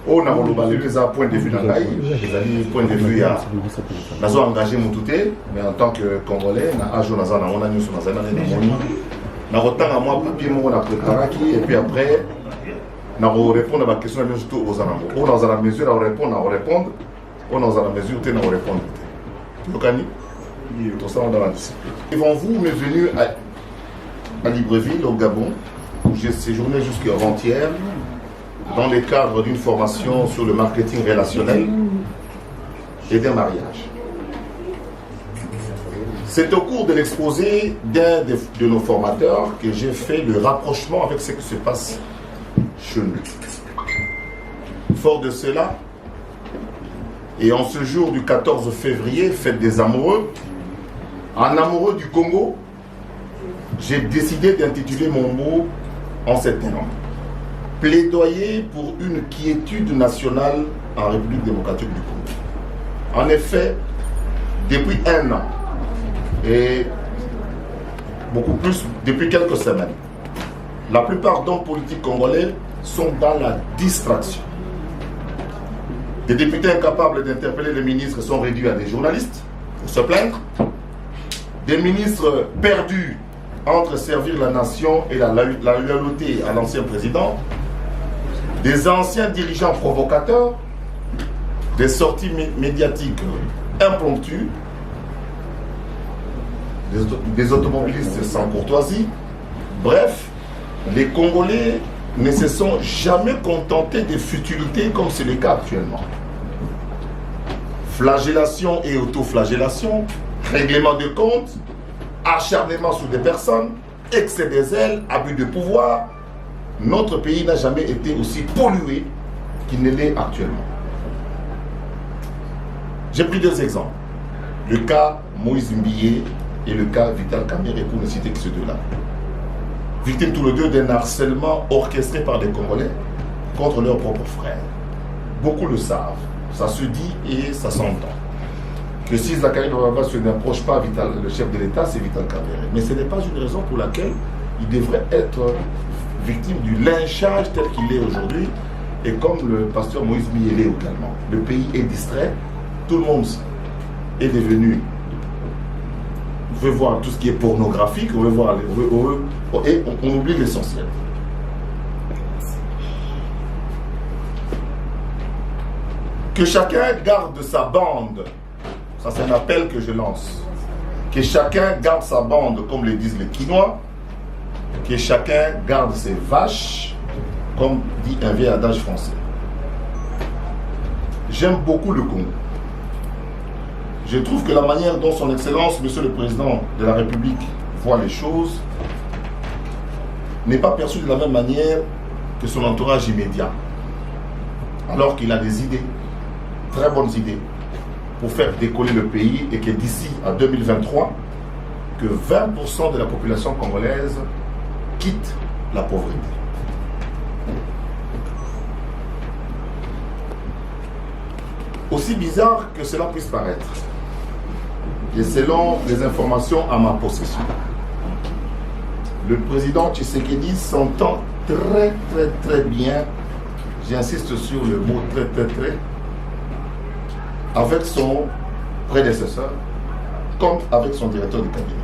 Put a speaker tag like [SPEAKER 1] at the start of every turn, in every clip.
[SPEAKER 1] On a un point de vue dans l'AI, les point de vue à nous engagé Moutouté, mais en tant que Congolais, on a autant à moi papier, on a préparé et puis après, on répond à ma question surtout aux Anambos. On a la mesure à répondre, on a la mesure à répondre. Tout ça, on a la discipline. Devant vous, on est venu à Libreville, au Gabon, où j'ai séjourné jusqu'avant-hier, dans le cadre d'une formation sur le marketing relationnel et d'un mariage. C'est au cours de l'exposé d'un de nos formateurs que j'ai fait le rapprochement avec ce qui se passe chez nous. Fort de cela, et en ce jour du 14 février, fête des amoureux, en amoureux du Congo, j'ai décidé d'intituler mon mot en ces termes. Plaidoyer pour une quiétude nationale en République démocratique du Congo. En effet, depuis un an, et beaucoup plus depuis quelques semaines, la plupart d'hommes politiques congolais sont dans la distraction. Des députés incapables d'interpeller les ministres sont réduits à des journalistes pour se plaindre. Des ministres perdus entre servir la nation et la loyauté à l'ancien président. Des anciens dirigeants provocateurs, des sorties médiatiques impromptues, des automobilistes sans courtoisie. Bref, les Congolais ne se sont jamais contentés des futilités comme c'est le cas actuellement. Flagellation et autoflagellation, règlement de comptes, acharnement sur des personnes, excès des ailes, abus de pouvoir. Notre pays n'a jamais été aussi pollué qu'il ne l'est actuellement. J'ai pris deux exemples. Le cas Moïse Mbié et le cas Vital Kamerhe, pour ne citer que ces deux-là. Victimes tous les deux d'un harcèlement orchestré par des Congolais contre leurs propres frères. Beaucoup le savent, ça se dit et ça s'entend. Que si Zachary Baba se n'approche pas le chef de l'État, c'est Vital Kamerhe. Mais ce n'est pas une raison pour laquelle il devrait être victime du lynchage tel qu'il est aujourd'hui, et comme le pasteur Moïse Mbié l'est également. Le pays est distrait, tout le monde est devenu, veut voir tout ce qui est pornographique, on veut voir, et on oublie l'essentiel. Que chacun garde sa bande, ça c'est un appel que je lance. Que chacun garde sa bande, comme le disent les Quinois. Que chacun garde ses vaches, comme dit un vieil adage français. J'aime beaucoup le Congo. Je trouve que la manière dont son Excellence, Monsieur le Président de la République, voit les choses n'est pas perçue de la même manière que son entourage immédiat. Alors qu'il a des idées, très bonnes idées, pour faire décoller le pays et que d'ici à 2023, que 20% de la population congolaise quitte la pauvreté. Aussi bizarre que cela puisse paraître, et selon les informations à ma possession, le président Tshisekedi s'entend très bien, j'insiste sur le mot très, avec son prédécesseur, comme avec son directeur de cabinet.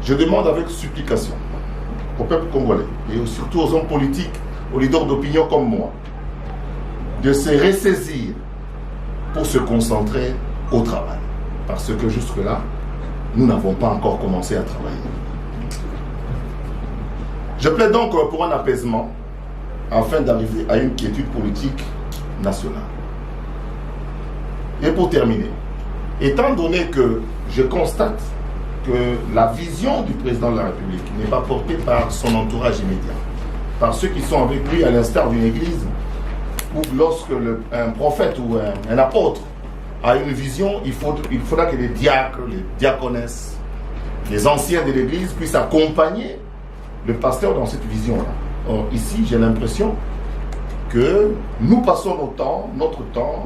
[SPEAKER 1] Je demande avec supplication au peuple congolais et surtout aux hommes politiques, aux leaders d'opinion comme moi, de se ressaisir pour se concentrer au travail. Parce que jusque-là, nous n'avons pas encore commencé à travailler. Je plaide donc pour un apaisement afin d'arriver à une quiétude politique nationale. Et pour terminer, étant donné que je constate que la vision du président de la République n'est pas portée par son entourage immédiat, par ceux qui sont avec lui à l'instar d'une église, où lorsque un prophète ou un apôtre a une vision, il faudra que les diacres, les diaconesses, les anciens de l'église puissent accompagner le pasteur dans cette vision-là. Or, ici, j'ai l'impression que nous passons notre temps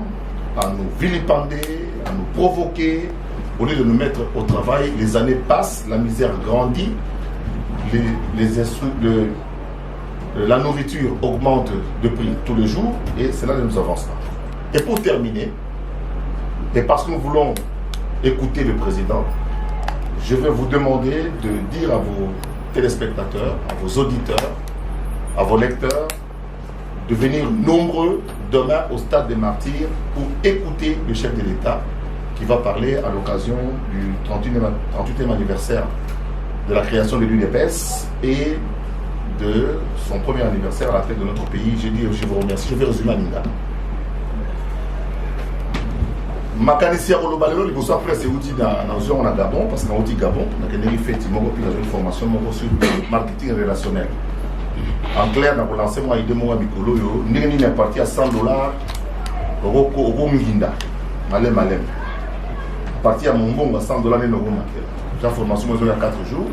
[SPEAKER 1] à nous vilipender, à nous provoquer, au lieu de nous mettre au travail. Les années passent, la misère grandit, la nourriture augmente de prix tous les jours et cela ne nous avance pas. Et pour terminer, et parce que nous voulons écouter le président, je vais vous demander de dire à vos téléspectateurs, à vos auditeurs, à vos lecteurs, de venir nombreux demain au Stade des Martyrs pour écouter le chef de l'État qui va parler à l'occasion du 38e anniversaire de la création de l'UDPS et de son premier anniversaire à la tête de notre pays. J'ai dit, je vous remercie, je vais résumer à Ninga. Makanisi ya kolobalelo liboso après c'est outil dans zone na Gabon parce que na outil Gabon na keneri feti moko puis une formation moko sur marketing relationnel. En clair na lancer moi idée moi mikolo yo ndenge ni parti à $100 oko minginda malem parti à Mombongo à $100 ne no makel. La formation moi il y a 4 jours.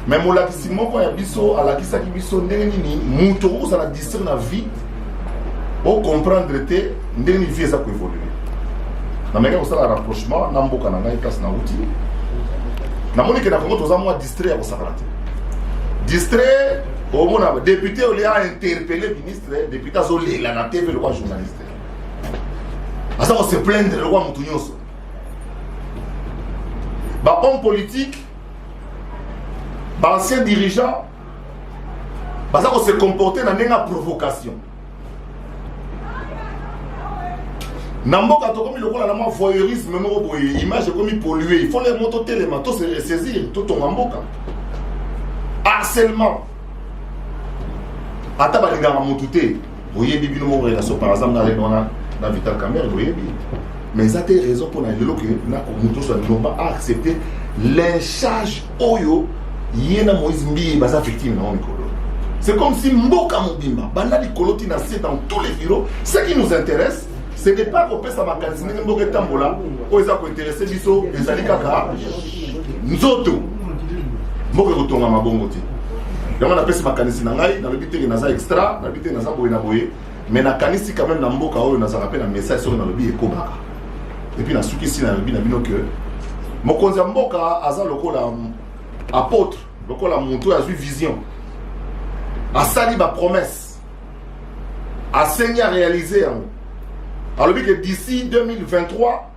[SPEAKER 1] Mais mon lakisi moko ya biso ala kisaki biso ndenge nini muto za la discerne na vie au comprendre te ndenge ni vie ça ko évoluer. Na meka ko sala rapprochement na mboka na ngai place na outil. Na moni ke na Congo toza moi distrait ko sakala te. Distrait au mona député on a interpellé ministre député azolela na TV le roi journaliste. Asa ko se plaindre le roi mutu nyonso. Ba homme politique ancien dirigeant, ça va se comporter dans une provocation. Namboka to comme le rôle la voyeurisme même image comme polluée, il faut les montrer les manteaux se saisir tout ton Namboka. Harcèlement. Ata ba linga motuté, voyez bibi no relation par exemple dans Vital Kamerhe, voyez bibi. Mais ça a raison pour la que na moto soit non pas accepter l'incharge oyo yena Moïse Mbi baza victime na Mikolo. C'est comme si Mboka Mobimba, Banali Koloti na dans tous les bureaux. Ce qui nous intéresse, ce n'est pas qu'on peut sa makanisi Mboka Tambola, ou ils ont intéressé biso, les alikaka, Nzoto, Mboka Kotonga Mabongoti. Donc on appelle sa makanisi na ngai, dans le but que naza extra, dans le but que naza boye na boye, mais na kanisi quand même na Mboka oyo naza rappelle un message sur dans le but ekobaka. Et puis na suki si na le but na bino que Mokonzi Mboka aza lokola apôtre, donc la montre a eu vision, a sali ma promesse, a saigné à réaliser. Alors que d'ici 2023,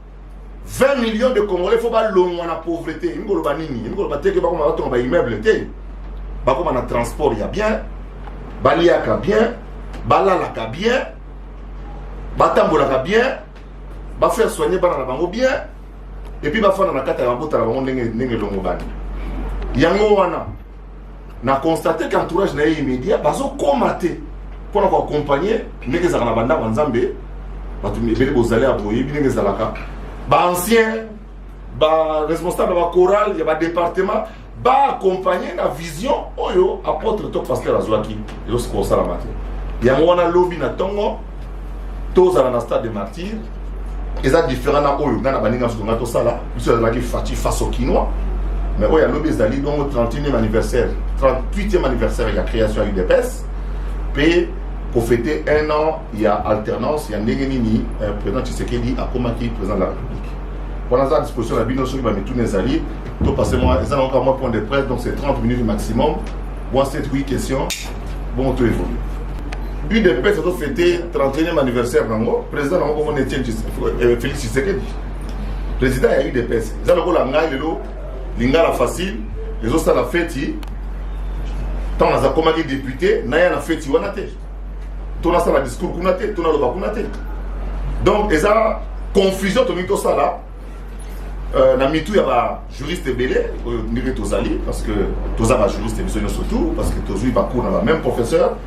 [SPEAKER 1] 20 millions de Congolais, il faut pas l'homme en la pauvreté. Il faut pas nini, il faut pas que on va immeuble té, bah comme on a transport il y a bien, baliaka bien, balalaka bien, batambolaka bien, bah faire soigner bana la bango bien, et puis bah faire dans la carte à la bota la bango n'enge longo bani. Yango wana na constaté qu'entourage na immédiat bazo komaté pour nous accompagner ndenge za na banda nzambe batu mebele bozali aboye ndenge za laka ba ancien ba responsable ba chorale ya ba département ba accompagner na vision oyo apôtre to pasteur azwaki yo se ko sala maté yango wana lobby na tongo toza na Stade des Martyrs eza différent na oyo na baninga so ngato sala biso la ki fati face au Kinois. Mais il y a l'obé Zali, donc le 38e anniversaire, 38e anniversaire, il y a création à l'UDPS. Puis, pour fêter un an, il y a alternance, il y a Negenini, président Tshisekedi, Akomaki, président de la République. Pendant la disposition, la binotion qui va mettre tous les alliés, tout passez-moi, ils ont encore moins point de presse, donc c'est 30 minutes maximum. Bon, 7-8 questions, bon, tout évolue. UDPS, c'est fêté 31e anniversaire, président, on est Félix Tshisekedi. Président, il y a UDPS. Ils ont encore la ngaï, Lingala facile, les autres la fête, tant on a commandé député, n'a la fête, on a été. Tout a la discours qu'on a été, tout a le bas qu'on a été. Donc, il y a confusion, tout ça là. Na mitou il y a juriste belé, nire tozali parce que tozaba juriste besoin surtout parce que tozu ba cours dans la même professeur.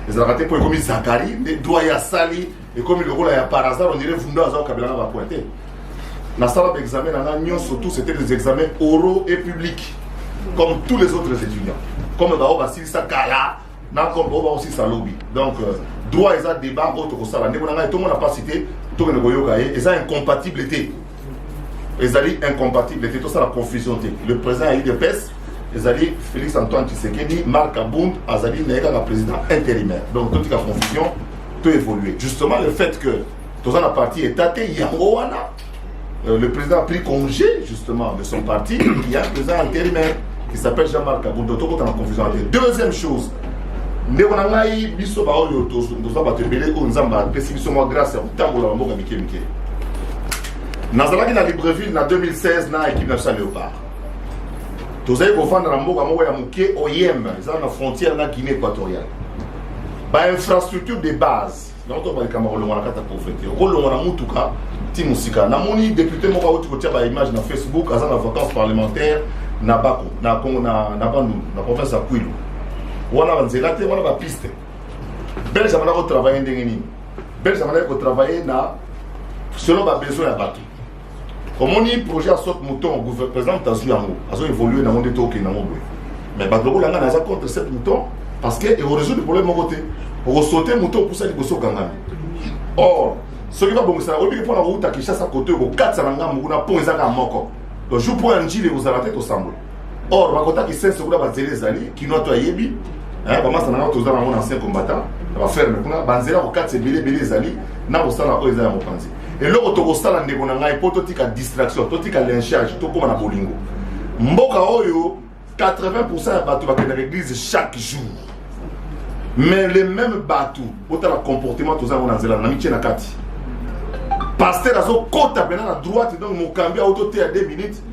[SPEAKER 1] Les a raté pour comme Zakari, les doyens sali et comme le rôle a par hasard on dirait Vunda Azao Kabila va pointer. La salle d'examen, surtout, c'était des examens oraux et publics, comme tous les autres étudiants. Comme le Bao Bassi Sakala, comme Bao aussi Salobi. Donc, droit et ça débat, autre que ça. Tout le monde n'a pas cité, tout le monde a dit, et ça incompatibilité. Et ça dit incompatibilité, tout ça la confusion. Le président a eu des PES, et a dit Félix Antoine Tshisekedi, Marc Abound, Azali Nega, le président intérimaire. Donc, toute la confusion peut évoluer. Justement, le fait que tout ça la partie est tâté, Yangoana. Le président a pris congé justement de son parti. Il y a un président intérimaire qui s'appelle Jean-Marc Abound. Deuxième chose, ndeko na ngai biso ba oyo toza bato ebele oyo nzambe apesi biso mwa grâce ya kotambola bamboka mike mike. Nazalaki na Libreville na 2016 na équipe nationale Léopard. Tozali kovanda na mboka moko ya moke Oyem, eza na frontière na Guinée équatoriale. Ba infrastructure de base, donc to ba kamaro longa na kata pauvreté. Ko longa na mutuka ti musika. Na moni député moko auti ko tia ba image na Facebook asa na vacances parlementaires na Bako, na Congo na Bandundu, na province ya Kwilu. Wana banzela te, wana ba piste. Belge amana ko travailler ndenge nini? Belge amana ko travailler na selon ba besoin ya bato. Comme on dit, projet à sorte mouton, le président a évolué dans le monde de Tokyo. Mais Badlogo Langa n'a pas contre 7 moutons parce qu'il résout le problème de mon côté. Pour sauter mouton pour ça, il faut gagner. Or, ce qui va bon, c'est que pour la route à Kishasa à côté, au 4 Salanga, on a pour les agas moko. Donc, je pour un gilet aux aratés au semble. Or, Makota qui sait ce que va dire les alliés, qui n'ont pas yebi, hein, bah, ça n'a pas tous un ancien combattant, va faire le coup, Banzela au 4 c'est belé les alliés, n'a au stade à cause de la mopanzi. Et là, on a un peu distraction, un lynchage, tout comme un bolingo. Mboka Oyo, 80% de bateaux dans l'église chaque jour. Mais les mêmes bateaux, autant le comportement, tout ça, on a zéla, on a mis na kati. Pasteur, azo kota bena à droite, donc mon cambia autoté à 2 minutes.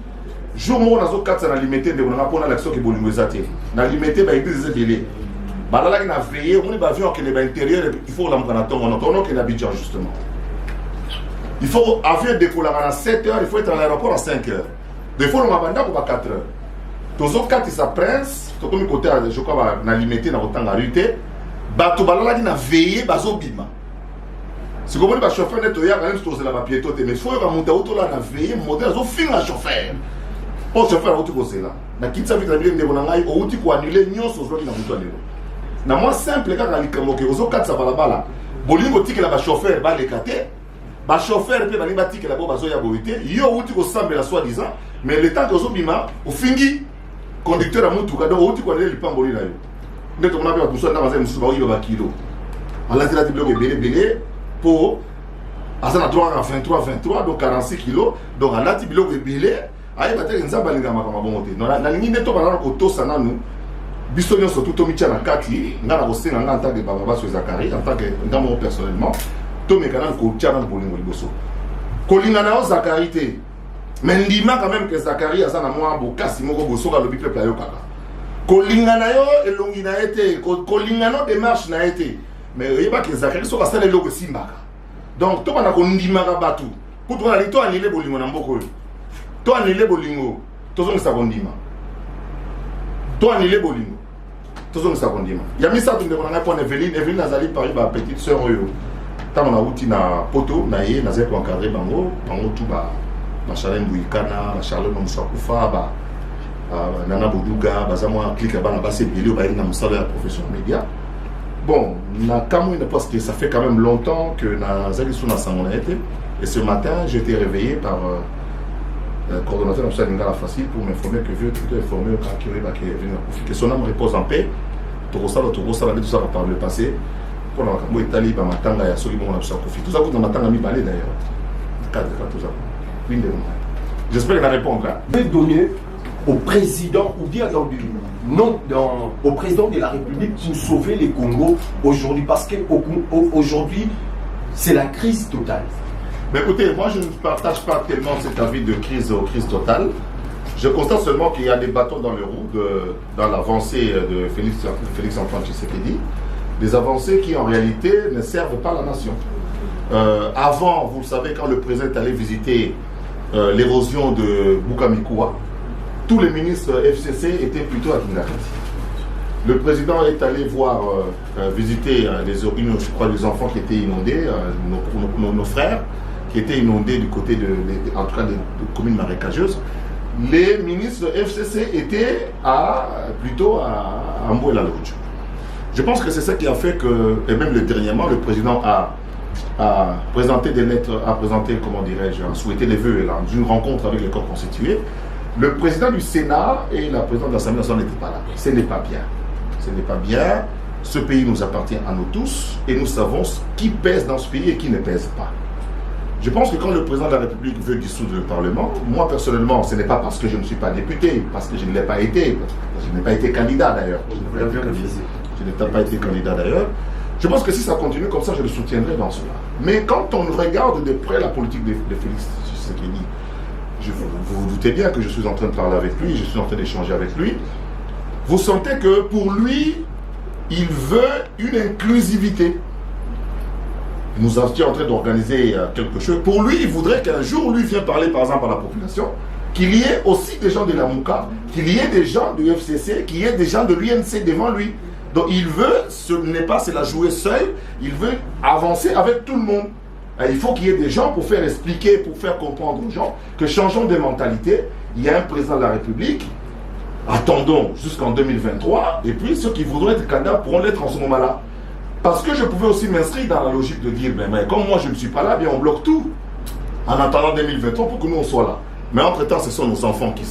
[SPEAKER 1] Jour où on a zo 4 na limité, on a pas l'action qui bolingo zati. Na limité, bah l'église est délai. Bah là, il a veillé, on est pas vu que les intérieurs, il faut l'emprunter, on entend qu'il habite justement. Il faut avion décoller à 7 heures, il faut être à l'aéroport à 5 heures. Des fois, on va à 4 heures. Tous autres, quand ils s'apprennent, tout comme côté, je crois, on a limité dans le temps de rue, bateau balala qui n'a veillé, bazo bima. C'est comme le chauffeur net, il y a quand même tous les papiers, mais il faut monter autour là, on a veillé, modèle, ils ont fini le chauffeur. Pour chauffeur, on a tout là. Na kitsa vite la ville de Bonangaï, on a tout annulé, nous sommes qui n'a pas annulé. Na moi simple, quand on a dit que aux autres 4 ça va là-bas, bolingo tique là, chauffeur, va les cater. Le chauffeur peut aller bâtir la bombe à Zoya Boité, il y a outil au semble la soi-disant, mais le temps que Zobima, au fingi, conducteur à Moutouka, donc outil qu'on a les pamboli là. Dès qu'on a vu tout ça, dans un souba, il y a un kilo. Alors là, il y a des belé pour. À ça, on a droit à 23, donc 46 kilos. Donc là, il y a des belé. Aïe, bah, t'es un zamba, les gars, ma bonté. Non, la ligne n'est pas là, auto, ça n'a nous. Bisogno surtout Tomicha na Kati, n'a pas posté en tant que Baba sur Zakari, en tant que moi personnellement. Tomé canal ko tchana bolingo liboso kolinga na Zakari te mais ndima quand même que Zakari azana moi bokasi moko boso ka lobi peuple ayo kaka kolinga na yo elongi na été kolinga no démarche na été mais yeba que Zakari so ka sala logo simbaka donc to bana ko ndima ka batu pour toi ali to anile bolingo na mboko to anile bolingo to zo ngisa kondima to anile bolingo to zo ngisa kondima ya misa tunde ko na point Evelyne azali Paris ba petite sœur yo. Quand on a outil na poto na ye na zeko encadré bango tout ba Charlène Bouikana, Charlène Moussakoufa, Nana Boudouga, bazamwa clique ba na base bilio ba na musala ya profession média. Bon, na kamu ne parce que ça fait quand même longtemps que na zali suna sangona été et ce matin j'ai été réveillé par le coordonnateur de Ngala Facile pour m'informer que je suis informé quand il va que son âme repose en paix. Tout ça par le passé. Pour la Italie, matanga ya soli mon absent conflit. Tout ça coûte matanga mi balé d'ailleurs. Cadre tout ça. J'espère qu'il va répondre.
[SPEAKER 2] Vous pouvez donner au président ou dire au président de la République pour sauver les Congo aujourd'hui parce qu'aujourd'hui c'est la crise totale.
[SPEAKER 1] Mais écoutez, moi je ne partage pas tellement cet avis de crise totale. Je constate seulement qu'il y a des bâtons dans les roues dans l'avancée de Félix Antoine Tshisekedi. Des avancées qui en réalité ne servent pas la nation. Avant, vous le savez, quand le président est allé visiter l'érosion de Bukamikoua, tous les ministres FCC étaient plutôt à Kingakat. Le président est allé voir, visiter les enfants qui étaient inondés, nos frères qui étaient inondés du côté en tout cas des communes marécageuses. Les ministres FCC étaient plutôt à Mboué-la-Lodge. Je pense que c'est ça qui a fait que, et même dernièrement, le président a présenté des lettres, a souhaité les vœux dans une rencontre avec les corps constitués. Le président du Sénat et la présidente de l'Assemblée nationale n'étaient pas là. Ce n'est pas bien. Ce n'est pas bien. Ce pays nous appartient à nous tous et nous savons qui pèse dans ce pays et qui ne pèse pas. Je pense que quand le président de la République veut dissoudre le Parlement, moi personnellement, ce n'est pas parce que je ne suis pas député, parce que je ne l'ai pas été, je n'ai pas été candidat d'ailleurs. Je n'ai pas été candidat d'ailleurs. Je pense que si ça continue comme ça, je le soutiendrai dans cela. Mais quand on regarde de près la politique de Félix Tshisekedi, vous vous doutez bien que je suis en train de parler avec lui, je suis en train d'échanger avec lui. Vous sentez que pour lui, il veut une inclusivité. Nous étions en train d'organiser quelque chose. Pour lui, il voudrait qu'un jour, lui vienne parler par exemple à la population, qu'il y ait aussi des gens de la Mouka, qu'il y ait des gens du FCC, qu'il y ait des gens de l'UNC devant lui. Donc il veut, ce n'est pas c'est la jouer seul, il veut avancer avec tout le monde. Et il faut qu'il y ait des gens pour faire expliquer, pour faire comprendre aux gens que changeons de mentalité. Il y a un président de la République, attendons jusqu'en 2023, et puis ceux qui voudront être candidats pourront l'être en ce moment-là. Parce que je pouvais aussi m'inscrire dans la logique de dire, mais comme moi je ne suis pas là, bien on bloque tout, en attendant 2023 pour que nous on soit là. Mais entre-temps, ce sont nos enfants qui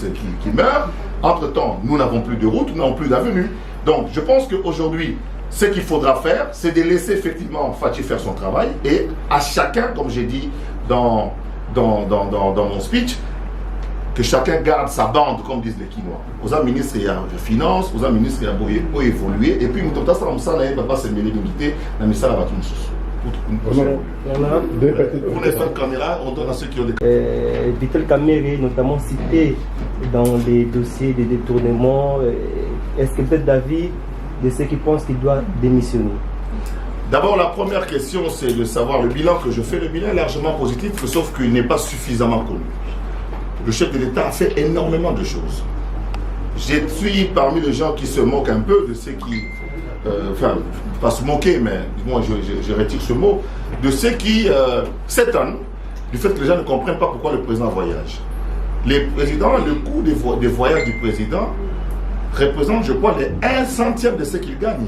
[SPEAKER 1] meurent. Entre-temps, nous n'avons plus de route, nous n'avons plus d'avenue. Donc, je pense qu'aujourd'hui, ce qu'il faudra faire, c'est de laisser effectivement Fachi faire son travail et à chacun, comme j'ai dit dans mon speech, que chacun garde sa bande, comme disent les Quinois. Aux ministres, il y a des finances, aux ministres, il y a beau évoluer, et puis, nous avons ça, il va pas se mêler d'unité, la mission va tout pour les femmes caméras, on donne à ceux qui ont des...
[SPEAKER 3] Vital Kamerhe est notamment cité dans les dossiers des détournements. Est-ce que vous êtes d'avis de ceux qui pensent qu'il doit démissionner?
[SPEAKER 1] D'abord, la première question, c'est de savoir le bilan que je fais. Le bilan est largement positif, sauf qu'il n'est pas suffisamment connu. Le chef de l'État a fait énormément de choses. Je suis parmi les gens qui se moquent un peu de ceux qui... enfin, pas se moquer, mais moi je retire ce mot, de ceux qui s'étonnent du fait que les gens ne comprennent pas pourquoi le président voyage. Les présidents, le coût des voyages du président représente, je crois, les 1 centième de ce qu'il gagne.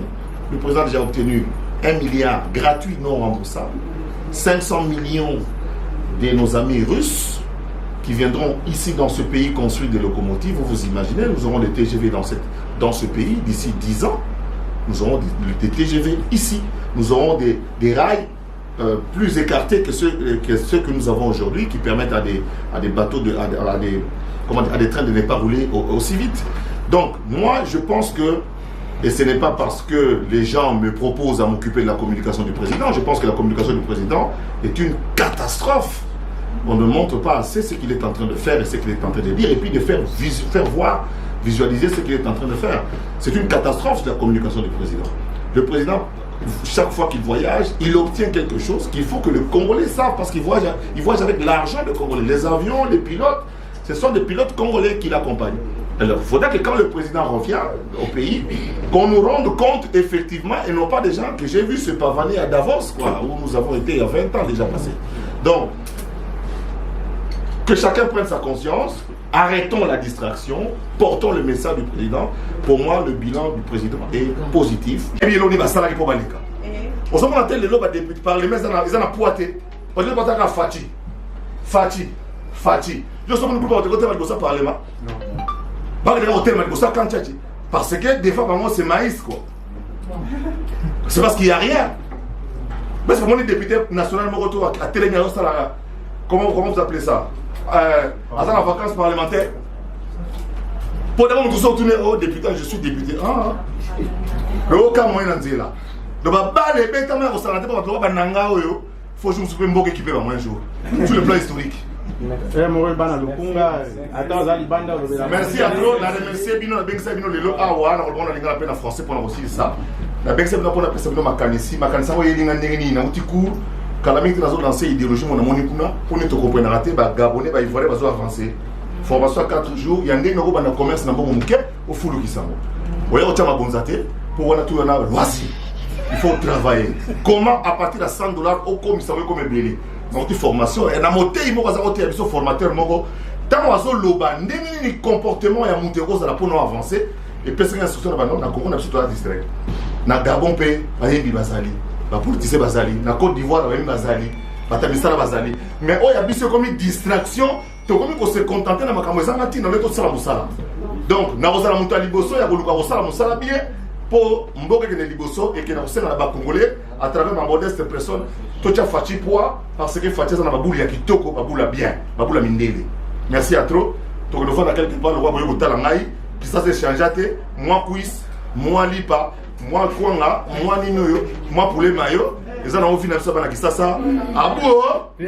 [SPEAKER 1] Le président a déjà obtenu 1 milliard gratuit non remboursable, 500 millions de nos amis russes qui viendront ici dans ce pays construire des locomotives. Vous imaginez, nous aurons des TGV dans ce pays d'ici 10 ans. Nous aurons des TGV ici. Nous aurons des rails plus écartés que ceux que nous avons aujourd'hui, qui permettent à des bateaux, à des trains de ne pas rouler aussi vite. Donc, moi, je pense que, et ce n'est pas parce que les gens me proposent à m'occuper de la communication du président, je pense que la communication du président est une catastrophe. On ne montre pas assez ce qu'il est en train de faire et ce qu'il est en train de dire, et puis de faire voir, visualiser ce qu'il est en train de faire. C'est une catastrophe de la communication du président. Le président, chaque fois qu'il voyage, il obtient quelque chose qu'il faut que les Congolais savent, parce qu'il voyage avec l'argent des Congolais. Les avions, les pilotes, ce sont des pilotes congolais qui l'accompagnent. Alors, il faudra que quand le président revient au pays, qu'on nous rende compte effectivement, et non pas des gens que j'ai vus se pavaner à Davos, quoi, où nous avons été il y a 20 ans déjà passé. Donc, que chacun prenne sa conscience, arrêtons la distraction, portons le message du président. Pour moi, le bilan du président est positif. Et bien, on y va, ça là, il faut aller. On se montre les lobes députés par les mains, ils en ont poité. On dit que c'est Fachi. Je suis en train de parler de ça par les mains. Parce que des fois, vraiment, c'est maïs, quoi. C'est parce qu'il n'y a rien. Mais c'est vraiment les députés nationaux, à Télénéo, comment vous appelez ça? À la vacance parlementaire. Pour d'abord, nous sommes tournés au député, je suis député. Le aucun moyen d'en là. Donc, les bêtes, il faut que je me sois un équipé par moi un jour. Sur le plan historique. Merci à toi. La remercier Bino, la Bengsa Bino, le lot Awa, on a la peine en français pour aussi ça. La Bengsa Bino, on a appelé ça Makanisi. Makanisa, on y a une cours. Quand la mise dans lancé idéologie, on a mon époux, pour ne te comprendre, raté, Gabonais, il faut avancer. Formation à 4 jours, il y a un nouveau commerce dans mon quai au foulou qui s'en va. Vous voyez, on a bonzaté, pour voir tout le monde, voici. Il faut travailler. Comment, à partir de $100 au commissariat comme blé? Donc, une formation, et dans mon thé, il m'a dit, il formateur, tant qu'on a loba, ni comportement, il y a monté rose pour nous avancer, et puis c'est une instruction, on a compris, on a surtout à distraire. Na Gabon, il y a Bazali. La politique Bazali, la Côte d'Ivoire, la Bazali, la Tamisala Bazali. Mais il y a une distraction, tu as se contenter de ma caméra, tu as donc, na rozala muta liboso, ya koluka kosala mosala bien pour mboka ke liboso et que na kosala na congolais à travers ma modeste personne, tocha Fachi poa parce que Fachi ça na babuli ya kitoko, babula bien, babula mindele. Merci à trop. Donc nous faisons quelque part le roi boyo kotala ngai, qui ça s'est changé moi quiz, moi lipa, moi kwanga, moi ninoyo, moi poulet mayo, et ça n'a aucun fin à ça, à bout.